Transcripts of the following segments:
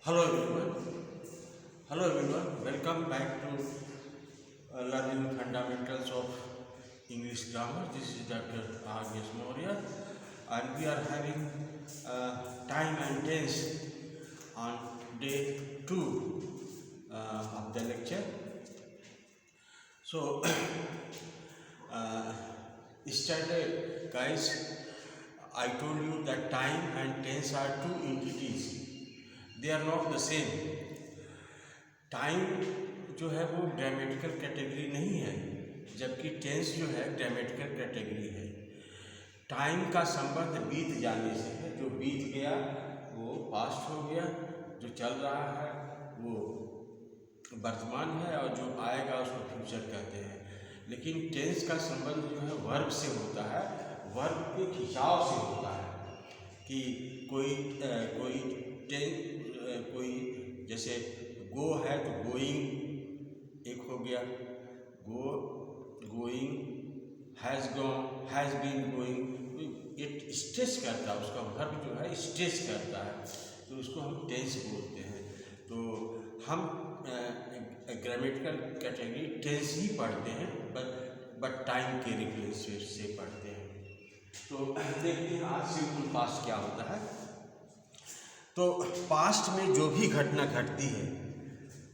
Hello everyone. Hello everyone. Welcome back to learning fundamentals of English grammar. This is Dr. R.S. Maurya, and we are having time and tense on day 2 of the lecture. So, yesterday, guys, I told you that time and tense are two entities. They are not the same. Time जो है वो grammatical category नहीं है, जबकि tense जो है grammatical category है। Time का संबंध बीत जाने से है। जो बीत गया वो पास्ट हो गया, जो चल रहा है वो वर्तमान है, और जो आएगा उसको फ्यूचर कहते हैं। लेकिन टेंस का संबंध जो है वर्ब से होता है, वर्ब के खिंचाव से होता है कि कोई जैसे गो है तो गोइंग एक हो गया, going, has gone, has been going. ये स्ट्रेस करता है, उसका वर्ब जो है स्ट्रेस करता है, तो उसको हम टेंस बोलते हैं। तो हम ग्रामेटिकल कैटेगरी टेंस ही पढ़ते हैं, बट टाइम के रेफरेंस से पढ़ते हैं। तो देखते हैं आज सिंपल पास्ट क्या होता है। तो पास्ट में जो भी घटना घटती है,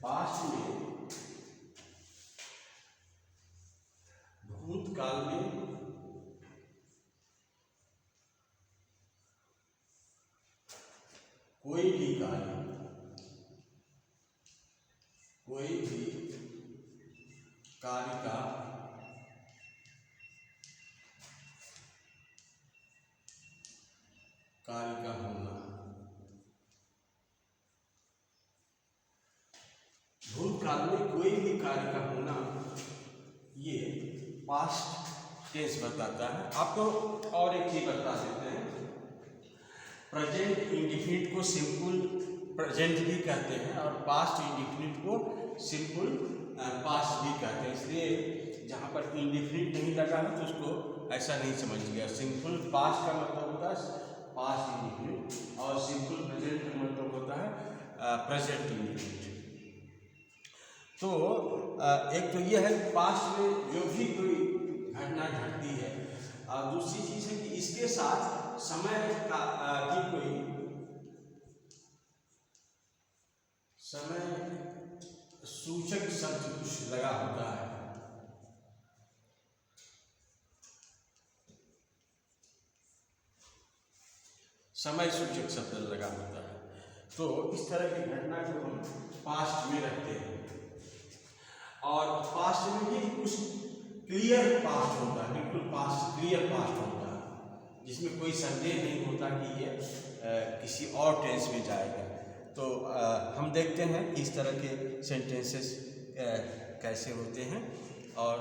पास्ट में भूतकाल में कोई भी कार्य का होना, भूतकाल में कोई भी कार्य का होना, ये पास्ट टेंस बताता है। आपको और एक चीज बता देते हैं, प्रेजेंट इंडिफिनिट को सिंपल प्रेजेंट भी कहते हैं, और पास्ट इंडिफिनिट को सिंपल पास्ट भी कहते हैं। इसलिए जहाँ पर इंडिफिनिट नहीं लगा है तो उसको ऐसा नहीं समझिएगा। सिंपल पास्ट का मतलब होता है पास्ट इंडिफिनिट, और सिंपल प्रेजेंट का मतलब होता है प्रेजेंट इंडिफिनिट। तो एक तो ये है कि पास्ट में जो भी कोई घटना घटती है, और दूसरी चीज़ है कि इसके साथ समय की कोई समय सूचक शब्द कुछ लगा होता है। समय सूचक शब्द लगा होता है। तो इस तरह की घटना को हम पास्ट में रखते हैं, और पास्ट में भी कुछ क्लियर पास्ट होता है, बिल्कुल पास्ट क्लियर पास्ट होता है, जिसमें कोई संदेह नहीं होता कि ये किसी और टेंस में जाएगा। तो हम देखते हैं कि इस तरह के सेंटेंसेस कैसे होते हैं। और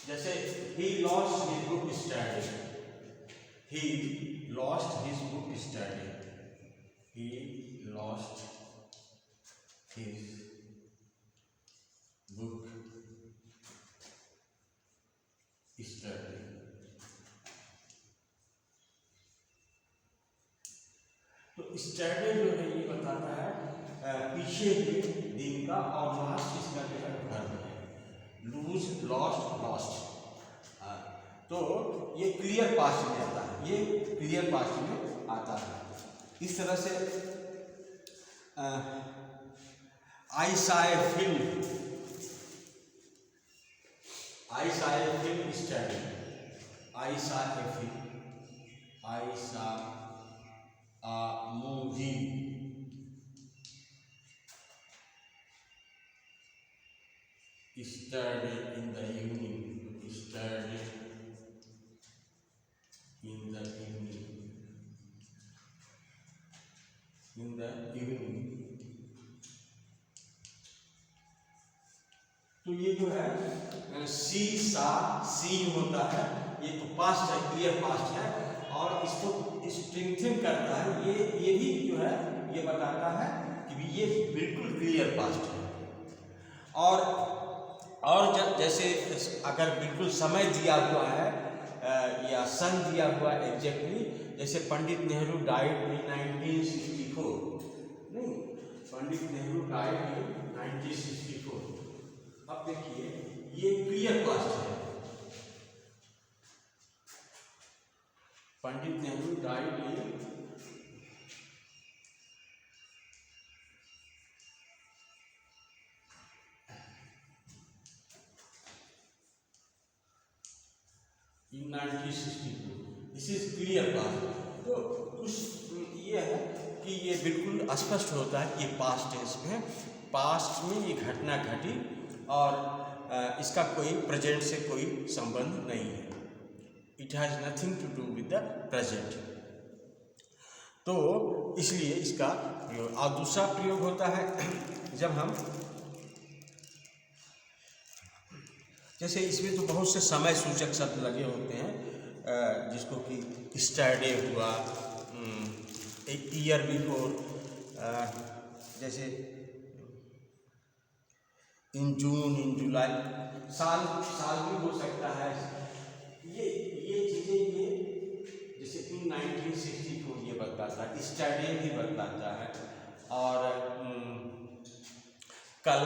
जैसे he lost his book study, he lost his book study, he lost his book study। तो स्टडी जो है ये बताता है पीछे के दिन का, और लास्ट इसका जो है वर्ब है, लूज, लॉस्ट, लॉस्ट। तो ये क्लियर पास्ट में आता है, ये क्लियर पास्ट में आता है। इस तरह से I saw a film, I saw a film study, I saw a film, I saw a movie, study in the evening, study in the evening, in the evening। तो ये जो है सी सा सी होता है, ये तो पास्ट है, क्लियर पास्ट है, और इसको स्ट्रेंथन करता है। ये भी जो है ये बताता है कि ये क्लियर पास्ट है। और जैसे अगर बिल्कुल समय दिया हुआ है या सन दिया हुआ है एग्जैक्टली, जैसे पंडित नेहरू डाइड इन 1964, नहीं, पंडित नेहरू डाइड इन 1964। अब देखिए ये क्लियर पास्ट है, Pandit Nehru died in 1962, this is clear past. तो कुछ ये है कि ये बिल्कुल स्पष्ट होता है कि पास्ट टेंस में, पास्ट में ये घटना घटी और इसका कोई प्रेजेंट से कोई संबंध नहीं है, it has nothing to do with the present. तो इसलिए इसका प्रयोग। और दूसरा प्रयोग होता है जब हम, जैसे इसमें तो बहुत से समय सूचक शब्द लगे होते हैं, जिसको कि स्टरडे हुआ, एक ईयर बिफोर, जैसे इन जून, इन जुलाई, साल भी हो सकता है। ये चीज़ें ये जैसे इन 1964 ये बताता है, स्टरडे भी बताता है, और कल,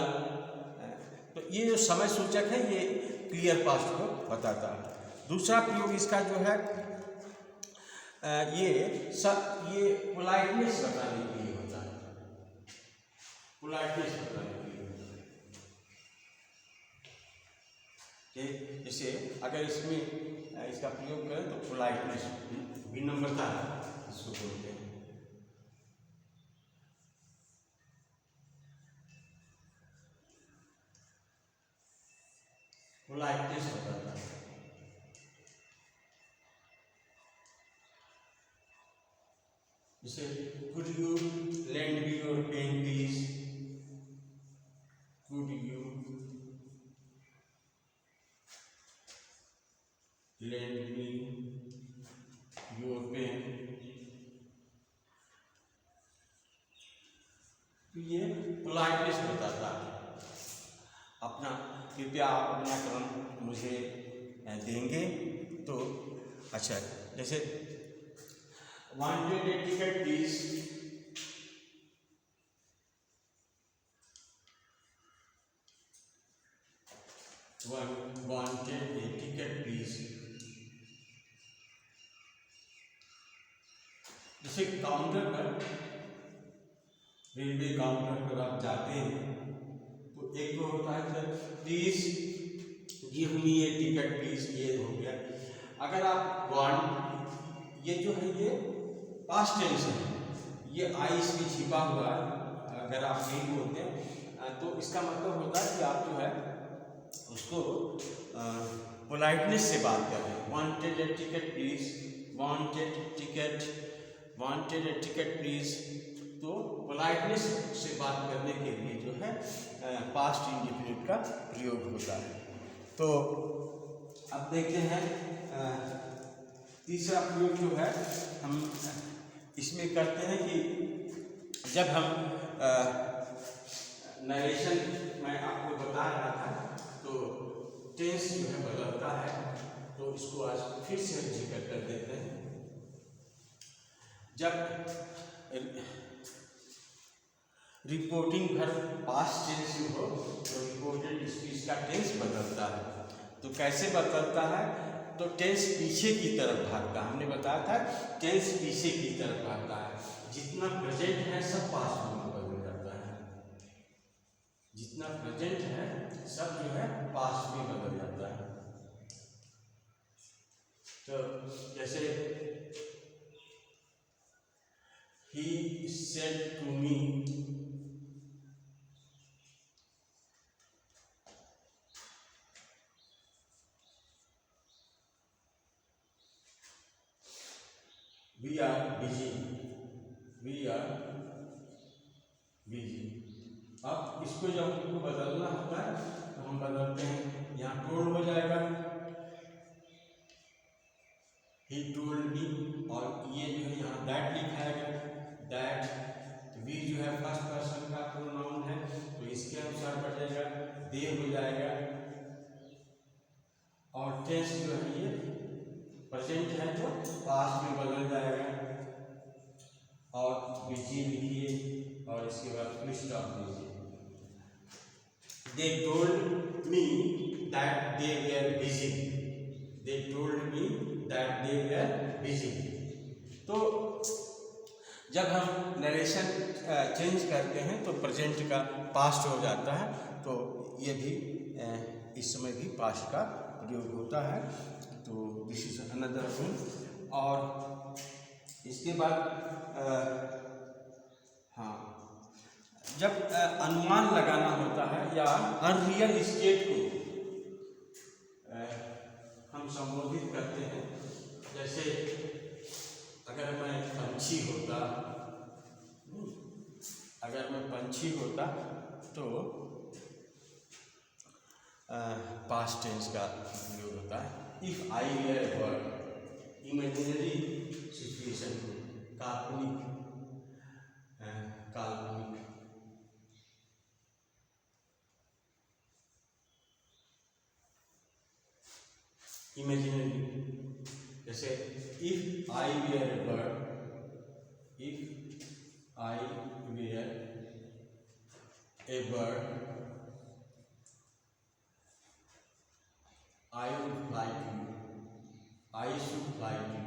तो ये जो समय सूचक है ये क्लियर पास्ट को बताता है। दूसरा प्रयोग इसका जो है ये पोलाइटनेस बताने के लिए होता है, पोलाइटनेस बताने के लिए होता है। जैसे अगर इसमें इसका प्रयोग करें तो पोलाइटनेस, विनम्रता इसको बोलते हैं। पोलाइटनेस बताता है। जैसे could you lend me your pen please, could you lend me your pen, तो ये पोलाइटनेस बताता है, अपना कृपया आप अपना कलम मुझे देंगे तो अच्छा। जैसे wanted A ticket please, wanted A ticket please. जैसे काउंटर पर, रेलवे काउंटर पर आप जाते हैं तो एक तो होता है sir please give me A ticket please, ये हो गया। अगर आप वांट, ये जो है ये पास्ट टेंस है, ये आई इसमें छिपा हुआ है, अगर आप नहीं बोलते तो इसका मतलब होता है कि आप जो है उसको पोलाइटनेस से बात कर रहे हैं। Wanted A ticket please, wanted A ticket please, तो पोलाइटनेस से बात करने के लिए जो है पास्ट इंडेफिनिट का प्रयोग होता है। तो अब देखते हैं तीसरा प्रयोग जो है हम इसमें करते हैं कि जब हम नरेशन मैं आपको बता रहा था तो टेंस जो है बदलता है, तो इसको आज फिर से हम जिक्र कर देते हैं। जब रिपोर्टिंग वर्ब पास्ट टेंस में हो तो रिपोर्टेड स्पीच का टेंस बदलता है। तो कैसे बदलता है, तो टेंस पीछे की तरफ भागता है। हमने बताया था टेंस पीछे की तरफ भागता है, जितना प्रेजेंट है सब पास्ट में बदल जाता है, जितना प्रेजेंट है सब जो है पास्ट में बदल जाता है। तो जैसे he said to me, we are busy, अब इसको जब हमको बदलना होता है तो हम बदलते हैं, यहाँ टोल्ड हो जाएगा he told me, और ये जो है यहाँ दैट लिखा है, दैट वी जो है फर्स्ट पर्सन का प्रोनाउन है, दे हो जाएगा, और टेंस जो है ये प्रेजेंट है तो पास्ट में बदल जाएगा, और बिजी लिखिए और इसके बाद फुल स्टॉप दीजिए। They told me that they were busy. They told me that they were busy. तो जब हम नरेशन चेंज करते हैं तो प्रेजेंट का पास्ट हो जाता है, तो ये भी इस समय भी पास्ट का प्रयोग होता है। तो दिस इज अनदर वन। और इसके बाद हाँ, जब अनुमान लगाना होता है या अनरियल स्टेट को हम संबोधित करते हैं, जैसे अगर मैं पंछी होता तो पास्ट टेंस का प्रयोग होता है। If I were a bird, imaginary situation को काल्पनिक इमेजिनरी, जैसे if I were a bird, if I were a bird I would like you, I should like you।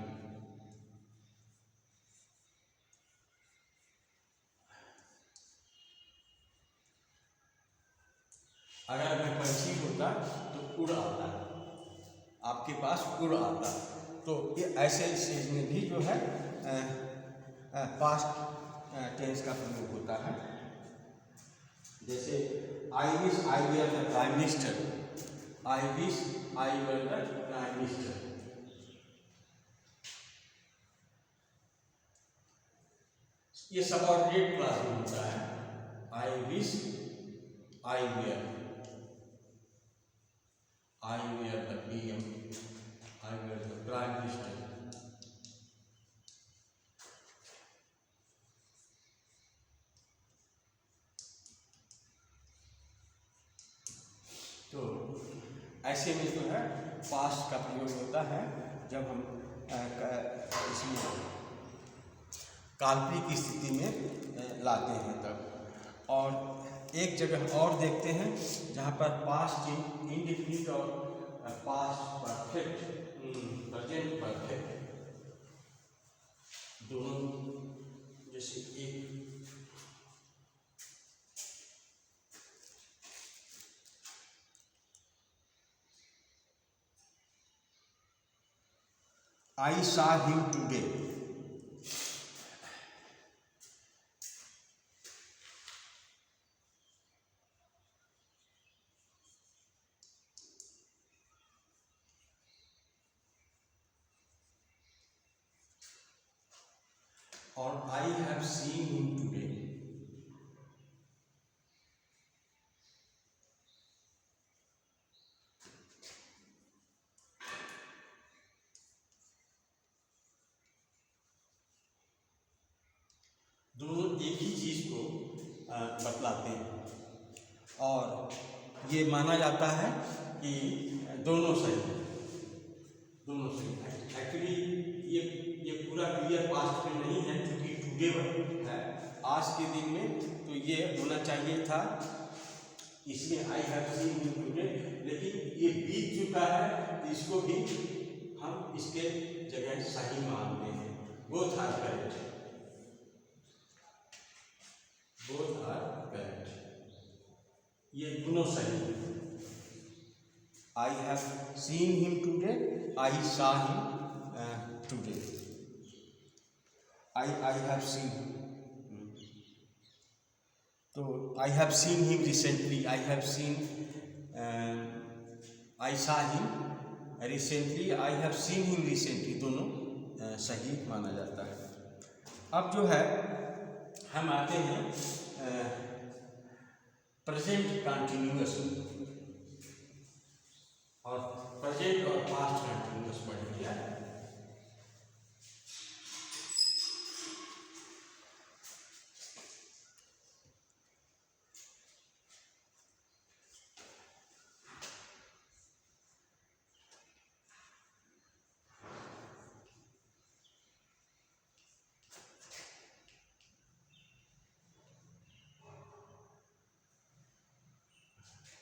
अगर मैं पंछी होता तो उड़ आता, आपके पास उड़ आता, तो ये ऐसे स्टेज में भी जो है पास्ट टेंस का प्रयोग होता है। जैसे I wish I were the prime minister, I wish I were the prime minister. ये सबऑर्डिनेट क्लास में होता है। I wish I were the PM, I were the prime minister. तो ऐसे में जो है पास्ट का प्रयोग होता है जब हम इसमें काल्पनिक स्थिति में लाते हैं तब। और एक जगह और देखते हैं जहाँ पर पास्ट इंडिफिनिट और पास्ट परफेक्ट, प्रेजेंट परफेक्ट दोनों, जैसे एक I saw him today, और I have seen him today। दोनों एक ही चीज को बतलाते हैं और ये माना जाता है कि दोनों सही है। एक्चुअली ये पूरा क्लियर पास्ट में नहीं है, क्योंकि टुडे है आज के दिन में, तो ये होना चाहिए था, इसलिए आई हैव सीन हिम टुडे। लेकिन ये बीत चुका है तो इसको भी हम इसके जगह सही मानते हैं। Both are correct, both are correct, ये दोनों सही है। I have seen him today, I saw him today, I have seen, तो I have seen him recently, I have seen, I saw him recently, I have seen him recently, दोनों सही माना जाता है। अब जो है हम आते हैं प्रेजेंट कंटिन्यूअस, और प्रेजेंट और पास्ट कंटिन्यूअस पढ़ लिया।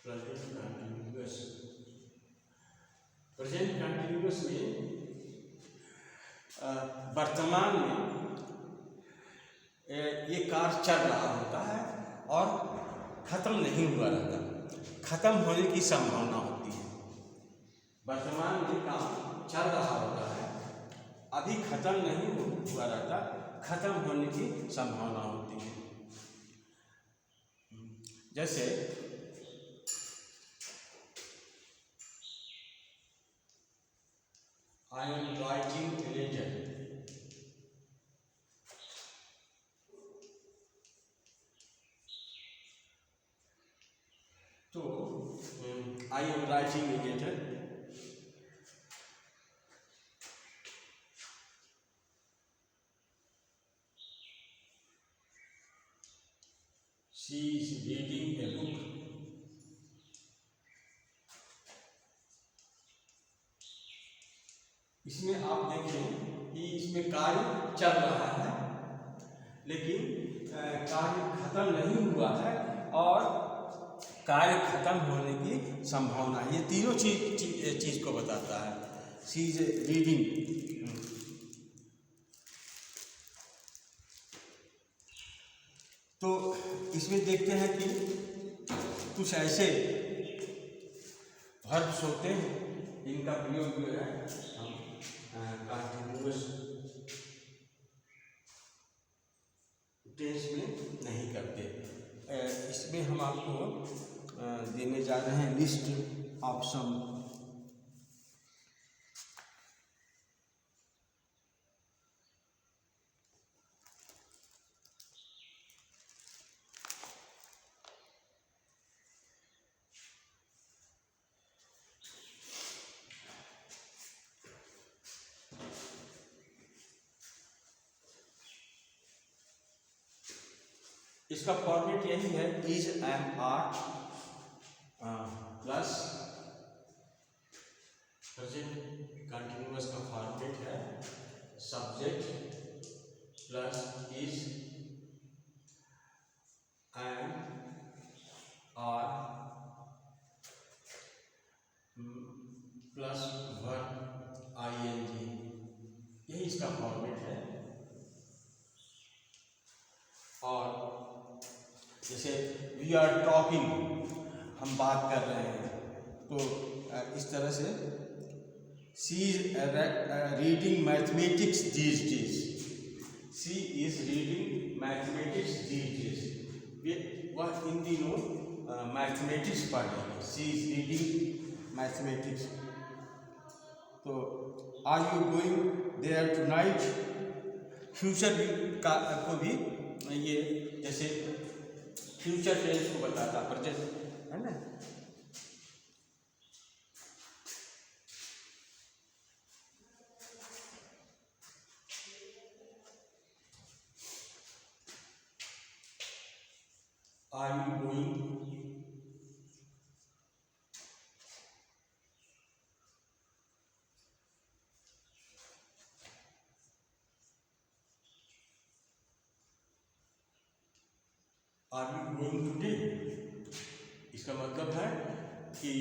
Present continuous. प्रेजेंट कंटिन्यूअस में वर्तमान में ये कार्य चल रहा होता है और खत्म नहीं हुआ रहता, खत्म होने की संभावना होती है। वर्तमान में काम चल रहा होता है, अभी खत्म नहीं हुआ रहता, खत्म होने की संभावना होती है। जैसे I am writing a letter. तो I am writing a letter. She is reading a book. इसमें आप देखें कि इसमें कार्य चल रहा है, लेकिन कार्य खत्म नहीं हुआ है और कार्य खत्म होने की संभावना है। ये तीनों चीज को बताता है। She is reading. तो इसमें देखते हैं कि कुछ ऐसे वर्ब्स होते हैं इनका प्रयोग जो है हम कंटिन्यूअस टेंस में नहीं करते। इसमें हम आपको देने जा रहे हैं लिस्ट ऑफ सम इसका फॉर्मेट यही है, is am are plus present continuous का फॉर्मेट है subject plus is am are plus verb ING, यही इसका फॉर्मेट है। और जैसे वी आर टॉकिंग, हम बात कर रहे हैं, तो इस तरह से she is reading mathematics these days, she is reading mathematics these days, वह इन दिनों मैथमेटिक्स पढ़ रही है, शी इज रीडिंग मैथमेटिक्स। तो are you going there tonight, future को भी ये जैसे फ्यूचर टेंस को बताता, प्रेजेंट है ना। Are you going, are you going today, इसका मतलब है कि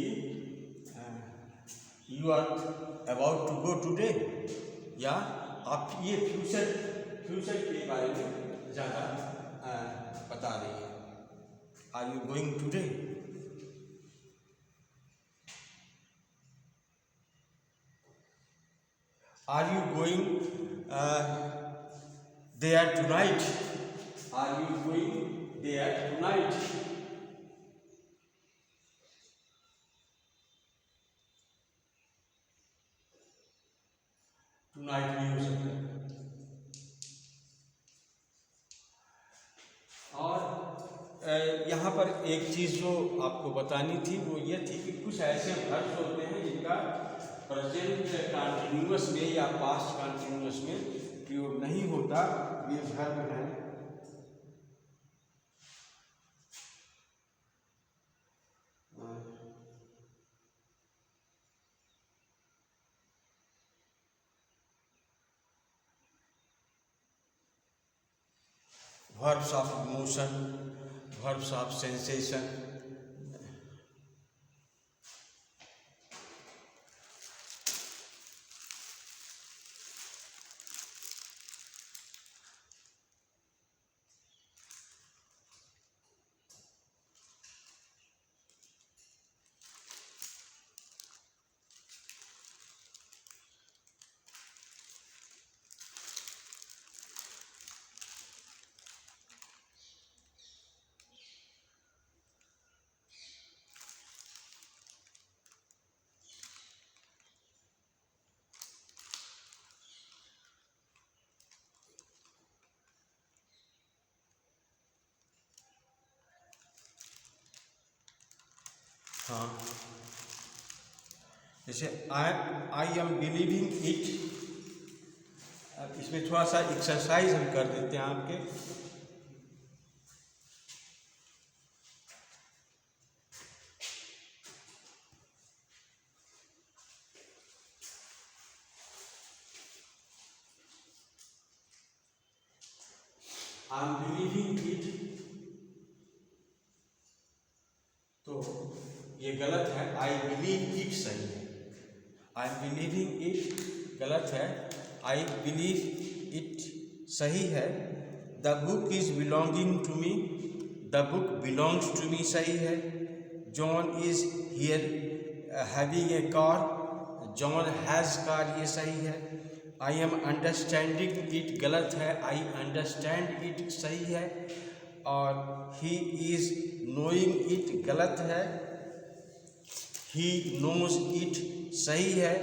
you are about to go today, या आप ये फ्यूचर के बारे में ज़्यादा बता रही है। Are you going today, are you going there tonight, are you going there tonight, tonight भी हो सकता है। और यहाँ पर एक चीज़ जो आपको बतानी थी वो ये थी कि कुछ ऐसे वर्ब्स होते हैं जिनका प्रेजेंट कंटिन्यूअस में या पास्ट कंटिन्यूअस में प्रयोग नहीं होता, ये वर्ब है verbs of emotion, verbs of sensation, हाँ, जैसे आई एम बिलीविंग इट। अब इसमें थोड़ा सा एक्सरसाइज हम कर देते हैं आपके। आई एम बिलीविंग इट, तो ये गलत है, आई बिलीव इट सही है। आई एम बिलीविंग इट गलत है, आई बिलीव इट सही है। The book is belonging to me, the book belongs to me सही है। John is here having a car, John has car ये सही है। आई एम अंडरस्टैंडिंग इट गलत है, आई अंडरस्टैंड इट सही है। और ही इज़ नोइंग इट गलत है, ही नोज इट सही है।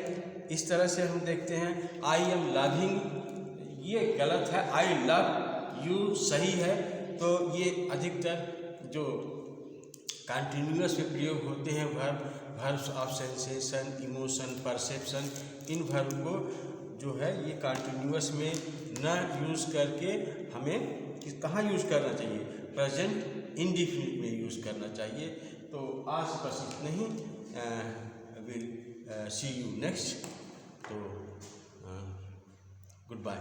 इस तरह से हम देखते हैं। आई एम लविंग ये गलत है, आई लव यू सही है। तो ये अधिकतर जो कंटिन्यूअस में प्रयोग होते हैं verbs of sensation, emotion, perception, in verb को जो है ये कंटिन्यूअस में न यूज़ करके हमें कहाँ यूज़ करना चाहिए, प्रेजेंट इंडेफिनिट में यूज़ करना चाहिए। तो आज बस इतना ही। Will see you next. तो गुड बाय।